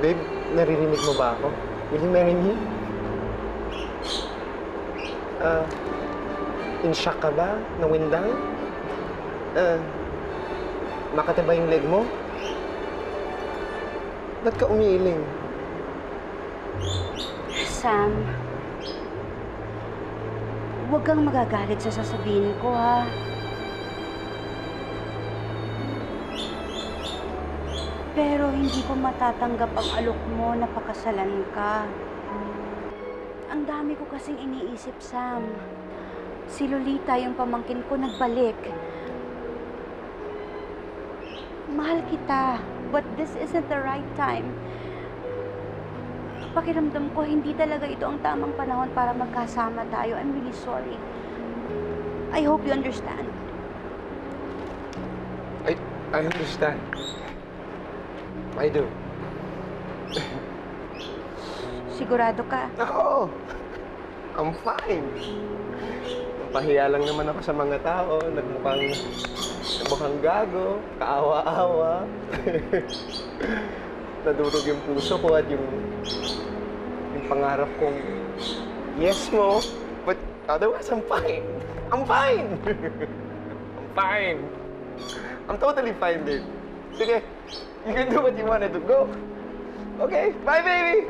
Babe, naririnig mo ba ako? Will you marry me? In shock ka ba? Nawindang? Makataba yung leg mo? Ba't ka umiiling? Sam, huwag kang magagalit sa sasabihin ko, ha? Pero hindi ko matatanggap ang alok mo na pakasalan ka. Ang dami ko kasing iniisip, Sam. Si Lolita, yung pamangkin ko, nagbalik. Mahal kita, but this isn't the right time. Pakiramdam ko, hindi talaga ito ang tamang panahon para magkasama tayo. I'm really sorry. I hope you understand. I understand. I do. Sigurado ka? Oo. I'm fine. Pahiya lang naman ako sa mga tao. Nagmukhang gago, kaawa-awa. Nadurog yung puso ko at yung pangarap kong yes mo. But otherwise, I'm fine. I'm fine. I'm fine. I'm totally fine, babe. Sige, you can do what you wanna do. Go. Okay, bye, baby.